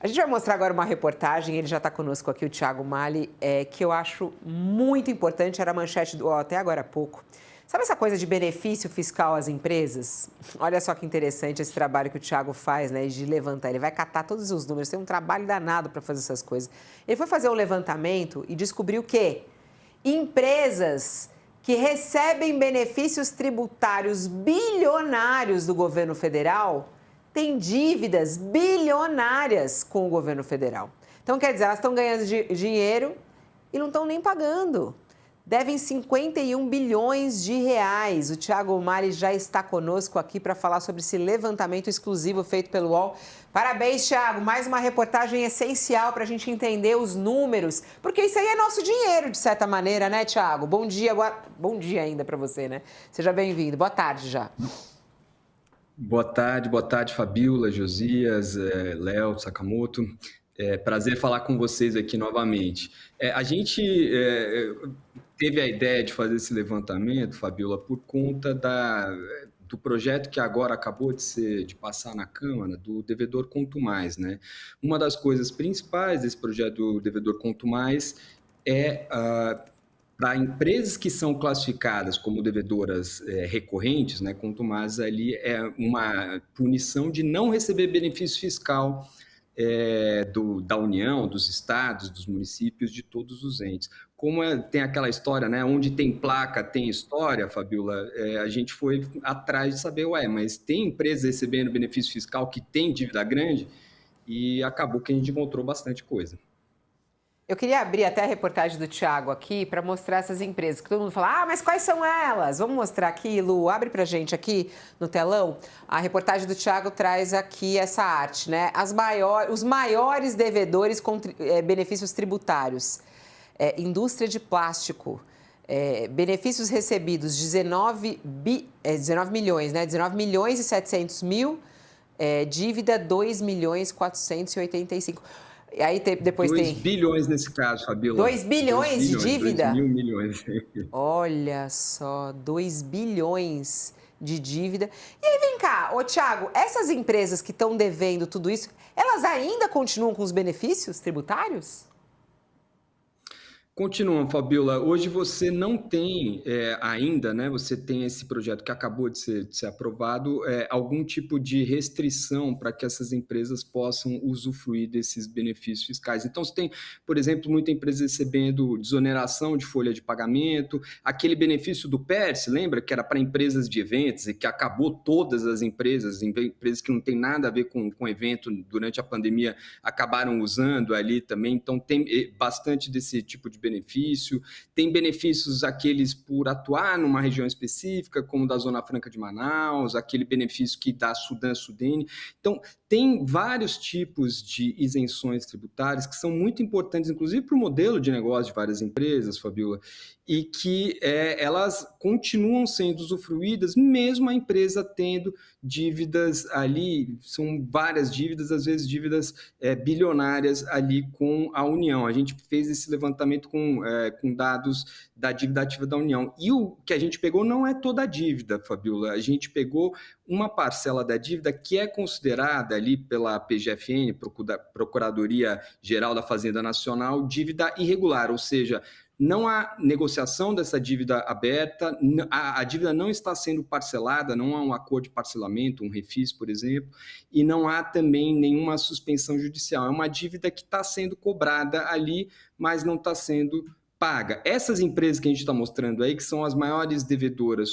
A gente vai mostrar agora uma reportagem, ele já está conosco aqui, o Thiago Mali, que eu acho muito importante, era a manchete do UOL até agora há pouco. Sabe essa coisa de benefício fiscal às empresas? Olha só que interessante esse trabalho que o Thiago faz, né, de levantar. Ele vai catar todos os números, tem um trabalho danado para fazer essas coisas. Ele foi fazer um levantamento e descobriu que empresas que recebem benefícios tributários bilionários do governo federal têm dívidas bilionárias com o governo federal. Então, quer dizer, elas estão ganhando dinheiro e não estão nem pagando. Devem 51 bilhões de reais. O Thiago Mali já está conosco aqui para falar sobre esse levantamento exclusivo feito pelo UOL. Parabéns, Thiago. Mais uma reportagem essencial para a gente entender os números, porque isso aí é nosso dinheiro, de certa maneira, né, Thiago? Bom dia, bom dia ainda para você, né? Seja bem-vindo. Boa tarde já. Boa tarde, Fabiola, Josias, Léo, Sakamoto. Prazer falar com vocês aqui novamente. A gente teve a ideia de fazer esse levantamento, Fabiola, por conta do projeto que agora acabou de passar na Câmara, do Devedor Conto Mais, né? Uma das coisas principais desse projeto do Devedor Conto Mais é para empresas que são classificadas como devedoras recorrentes, né, quanto mais ali é uma punição de não receber benefício fiscal da União, dos estados, dos municípios, de todos os entes. Como tem aquela história, né, onde tem placa, tem história, Fabiola, a gente foi atrás de saber, mas tem empresas recebendo benefício fiscal que tem dívida grande? E acabou que a gente encontrou bastante coisa. Eu queria abrir até a reportagem do Thiago aqui para mostrar essas empresas, que todo mundo fala, mas quais são elas? Vamos mostrar aqui, Lu, abre para a gente aqui no telão. A reportagem do Thiago traz aqui essa arte, né? Os maiores devedores com benefícios tributários. Indústria de plástico, benefícios recebidos, 19 milhões, né? 19 milhões e 700 mil, dívida 2 milhões 485. E aí depois 2 tem... bilhões nesse caso, Fabiola. 2 bilhões de dívida? 2 mil milhões. Olha só, 2 bilhões de dívida. E aí, vem cá, Thiago, essas empresas que estão devendo tudo isso, elas ainda continuam com os benefícios tributários? Continuam, Fabiola. Hoje você não tem ainda, né? Você tem esse projeto que acabou de ser aprovado, algum tipo de restrição para que essas empresas possam usufruir desses benefícios fiscais. Então, você tem, por exemplo, muita empresa recebendo desoneração de folha de pagamento, aquele benefício do PERS, lembra? Que era para empresas de eventos e que acabou todas as empresas que não tem nada a ver com evento durante a pandemia, acabaram usando ali também. Então, tem bastante desse tipo de benefício, tem benefícios aqueles por atuar numa região específica, como da Zona Franca de Manaus, aquele benefício que dá Sudene. Então, tem vários tipos de isenções tributárias que são muito importantes, inclusive para o modelo de negócio de várias empresas, Fabiola, e que elas continuam sendo usufruídas, mesmo a empresa tendo dívidas ali, são várias dívidas, às vezes dívidas bilionárias ali com a União. A gente fez esse levantamento com dados da dívida ativa da União. E o que a gente pegou não é toda a dívida, Fabiola. A gente pegou uma parcela da dívida que é considerada ali pela PGFN, Procuradoria Geral da Fazenda Nacional, dívida irregular, ou seja, não há negociação dessa dívida aberta, a dívida não está sendo parcelada, não há um acordo de parcelamento, um refis, por exemplo, e não há também nenhuma suspensão judicial. É uma dívida que está sendo cobrada ali, mas não está sendo paga. Essas empresas que a gente está mostrando aí, que são as maiores devedoras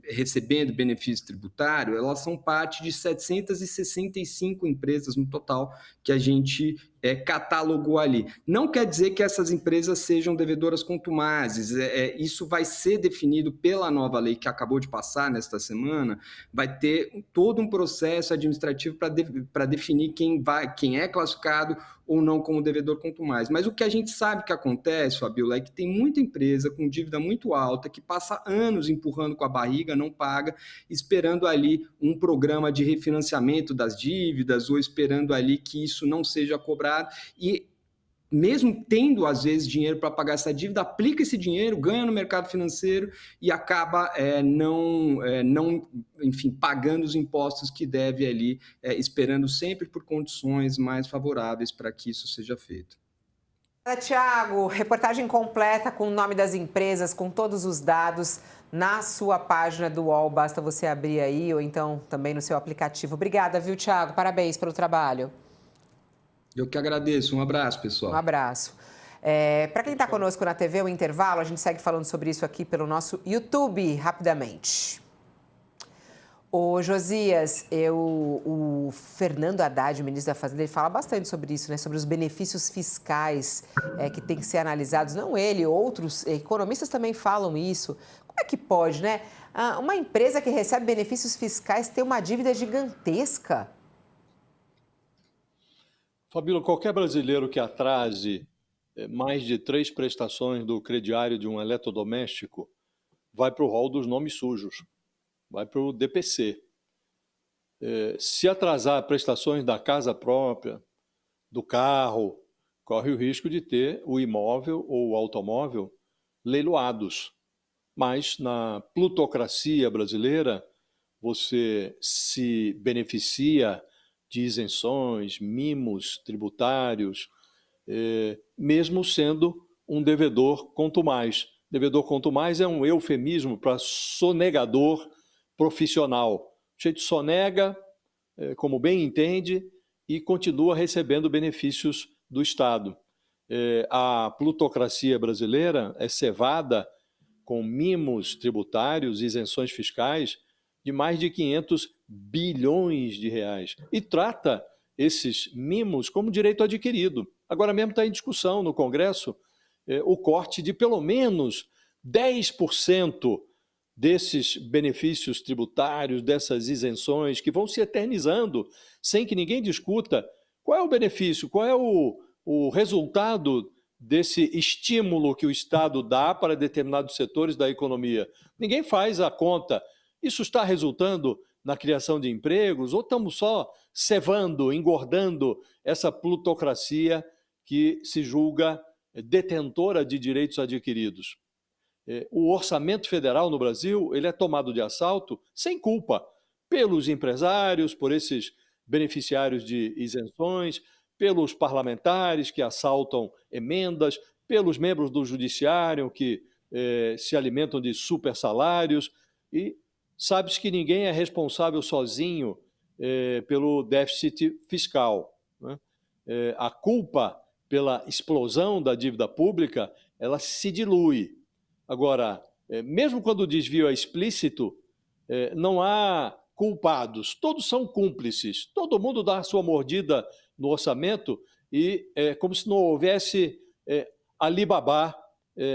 recebendo benefício tributário, elas são parte de 765 empresas no total que a gente catalogou ali. Não quer dizer que essas empresas sejam devedoras contumazes, isso vai ser definido pela nova lei que acabou de passar nesta semana, vai ter todo um processo administrativo para definir quem é classificado ou não como devedor contumaz. Mas o que a gente sabe que acontece, Fabiola, é que tem muita empresa com dívida muito alta que passa anos empurrando com a barriga, não paga, esperando ali um programa de refinanciamento das dívidas ou esperando ali que isso não seja cobrado. E mesmo tendo, às vezes, dinheiro para pagar essa dívida, aplica esse dinheiro, ganha no mercado financeiro e acaba enfim, pagando os impostos que deve ali, esperando sempre por condições mais favoráveis para que isso seja feito. Tiago, reportagem completa com o nome das empresas, com todos os dados na sua página do UOL. Basta você abrir aí ou então também no seu aplicativo. Obrigada, viu, Tiago? Parabéns pelo trabalho. Eu que agradeço. Um abraço, pessoal. Um abraço. Para quem está conosco na TV, o intervalo, a gente segue falando sobre isso aqui pelo nosso YouTube, rapidamente. Ô, Josias, o Fernando Haddad, o ministro da Fazenda, ele fala bastante sobre isso, né? Sobre os benefícios fiscais que têm que ser analisados. Não ele, outros economistas também falam isso. Como é que pode, né? Uma empresa que recebe benefícios fiscais ter uma dívida gigantesca? Fabíola, qualquer brasileiro que atrase mais de 3 prestações do crediário de um eletrodoméstico vai para o rol dos nomes sujos, vai para o DPC. Se atrasar prestações da casa própria, do carro, corre o risco de ter o imóvel ou o automóvel leiloados. Mas na plutocracia brasileira, você se beneficia de isenções, mimos tributários, mesmo sendo um devedor contumaz. Devedor contumaz é um eufemismo para sonegador profissional. O sujeito sonega, como bem entende, e continua recebendo benefícios do Estado. A plutocracia brasileira é cevada com mimos tributários, isenções fiscais, de mais de 500 bilhões de reais. E trata esses mimos como direito adquirido. Agora mesmo está em discussão no Congresso o corte de pelo menos 10% desses benefícios tributários, dessas isenções, que vão se eternizando sem que ninguém discuta qual é o benefício, qual é o resultado desse estímulo que o Estado dá para determinados setores da economia. Ninguém faz a conta. Isso está resultando na criação de empregos ou estamos só cevando, engordando essa plutocracia que se julga detentora de direitos adquiridos? O orçamento federal no Brasil ele é tomado de assalto sem culpa pelos empresários, por esses beneficiários de isenções, pelos parlamentares que assaltam emendas, pelos membros do judiciário que se alimentam de super salários e sabe-se que ninguém é responsável sozinho pelo déficit fiscal, né? A culpa pela explosão da dívida pública, ela se dilui. Agora, mesmo quando o desvio é explícito, não há culpados, todos são cúmplices, todo mundo dá a sua mordida no orçamento e é como se não houvesse Alibabá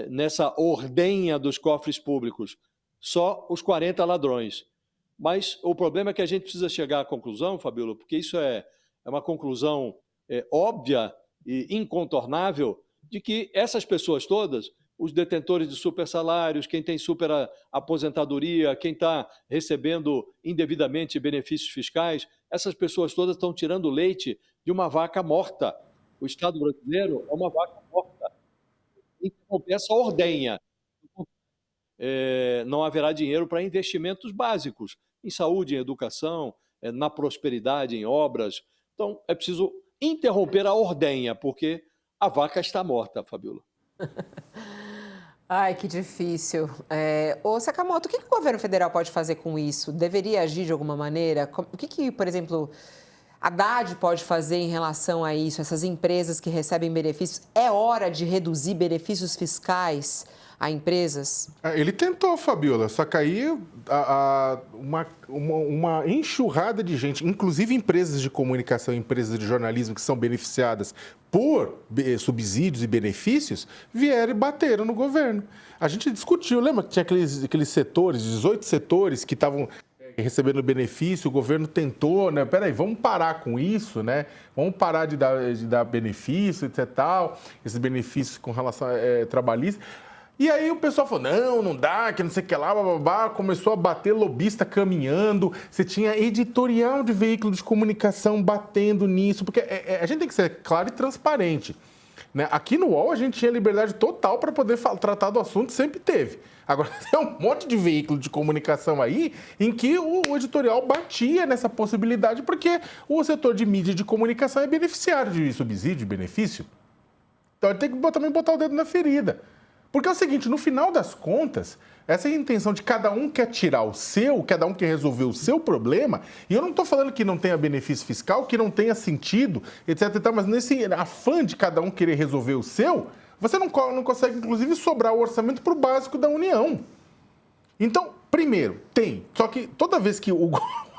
nessa ordenha dos cofres públicos. Só os 40 ladrões. Mas o problema é que a gente precisa chegar à conclusão, Fabíola, porque isso é uma conclusão óbvia e incontornável, de que essas pessoas todas, os detentores de super salários, quem tem super aposentadoria, quem está recebendo indevidamente benefícios fiscais, essas pessoas todas estão tirando leite de uma vaca morta. O Estado brasileiro é uma vaca morta. Interromper essa ordenha. Não haverá dinheiro para investimentos básicos, em saúde, em educação, na prosperidade, em obras. Então, é preciso interromper a ordenha, porque a vaca está morta, Fabíola. Ai, que difícil. Ô, Sakamoto, o que o governo federal pode fazer com isso? Deveria agir de alguma maneira? O que, por exemplo, a Haddad pode fazer em relação a isso? Essas empresas que recebem benefícios, é hora de reduzir benefícios fiscais a empresas? Ele tentou, Fabíola, só que aí uma enxurrada de gente, inclusive empresas de comunicação, empresas de jornalismo que são beneficiadas por subsídios e benefícios, vieram e bateram no governo. A gente discutiu, lembra que tinha aqueles setores, 18 setores que estavam recebendo benefício, o governo tentou, né? Peraí, vamos parar com isso, né? Vamos parar de dar benefício, etc. Tal, esses benefícios com relação a trabalhista. E aí o pessoal falou, não dá, que não sei o que lá, bababá, começou a bater lobista caminhando, você tinha editorial de veículo de comunicação batendo nisso, porque a gente tem que ser claro e transparente. Né? Aqui no UOL a gente tinha liberdade total para poder tratar do assunto, sempre teve. Agora, tem um monte de veículo de comunicação aí em que o editorial batia nessa possibilidade, porque o setor de mídia e de comunicação é beneficiário de subsídio, de benefício. Então, ele tem que também botar o dedo na ferida. Porque é o seguinte, no final das contas, essa intenção de cada um quer tirar o seu, cada um quer resolver o seu problema, e eu não estou falando que não tenha benefício fiscal, que não tenha sentido, etc. Mas nesse afã de cada um querer resolver o seu, você não consegue, inclusive, sobrar o orçamento para o básico da União. Então, primeiro, só que toda vez que o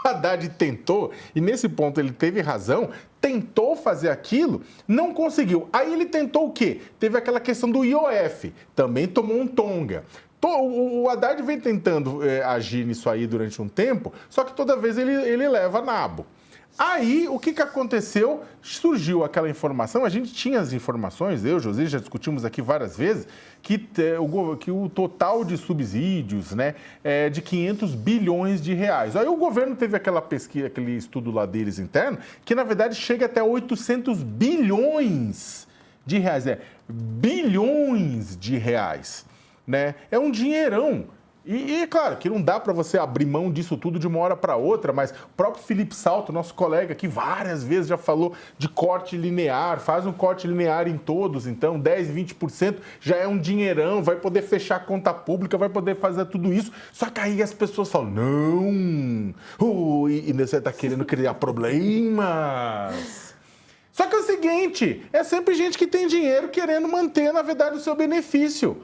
Haddad tentou, e nesse ponto ele teve razão, tentou fazer aquilo, não conseguiu. Aí ele tentou o quê? Teve aquela questão do IOF, também tomou um tonga. O Haddad vem tentando agir nisso aí durante um tempo, só que toda vez ele leva nabo. Aí, o que aconteceu? Surgiu aquela informação, a gente tinha as informações, eu, José, já discutimos aqui várias vezes, que o total de subsídios, né, é de 500 bilhões de reais. Aí o governo teve aquela pesquisa, aquele estudo lá deles interno, que na verdade chega até 800 bilhões de reais. Bilhões de reais, né? É um dinheirão. E é claro que não dá para você abrir mão disso tudo de uma hora para outra, mas o próprio Felipe Salto, nosso colega aqui, várias vezes já falou de corte linear, faz um corte linear em todos, então 10, 20% já é um dinheirão, vai poder fechar a conta pública, vai poder fazer tudo isso. Só que aí as pessoas falam, não, e você está querendo criar problemas. Só que é o seguinte, é sempre gente que tem dinheiro querendo manter, na verdade, o seu benefício,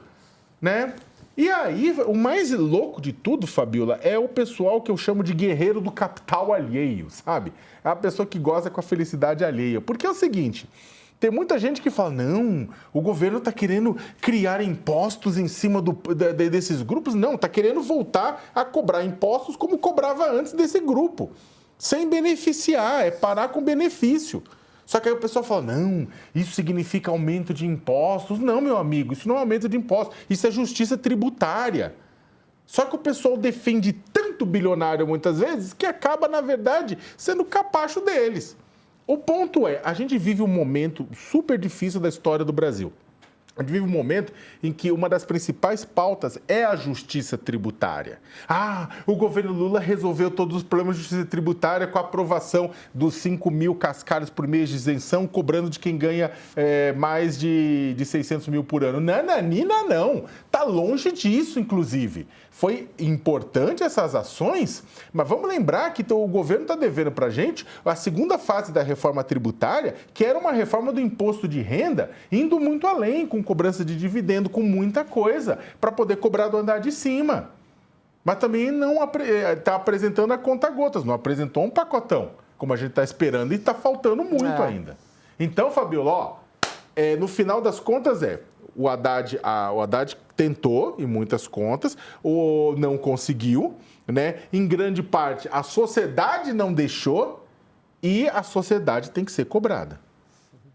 né? E aí, o mais louco de tudo, Fabiola, é o pessoal que eu chamo de guerreiro do capital alheio, sabe? É a pessoa que goza com a felicidade alheia. Porque é o seguinte, tem muita gente que fala, não, o governo está querendo criar impostos em cima desses grupos. Não, está querendo voltar a cobrar impostos como cobrava antes desse grupo, sem beneficiar, é parar com benefício. Só que aí o pessoal fala, não, isso significa aumento de impostos. Não, meu amigo, isso não é aumento de impostos, isso é justiça tributária. Só que o pessoal defende tanto bilionário muitas vezes que acaba, na verdade, sendo capacho deles. O ponto é, a gente vive um momento super difícil da história do Brasil. A gente vive um momento em que uma das principais pautas é a justiça tributária. O governo Lula resolveu todos os problemas de justiça tributária com a aprovação dos 5 mil cascados por mês de isenção, cobrando de quem ganha mais de 600 mil por ano. Nananina, não. Está longe disso, inclusive. Foi importante essas ações, mas vamos lembrar que o governo está devendo para a gente a segunda fase da reforma tributária, que era uma reforma do imposto de renda, indo muito além, com cobrança de dividendo, com muita coisa, para poder cobrar do andar de cima. Mas também não está apresentando a conta-gotas, não apresentou um pacotão, como a gente está esperando, e está faltando muito ainda. Então, Fabiola, no final das contas o Haddad tentou, em muitas contas, ou não conseguiu, né? Em grande parte, a sociedade não deixou e a sociedade tem que ser cobrada.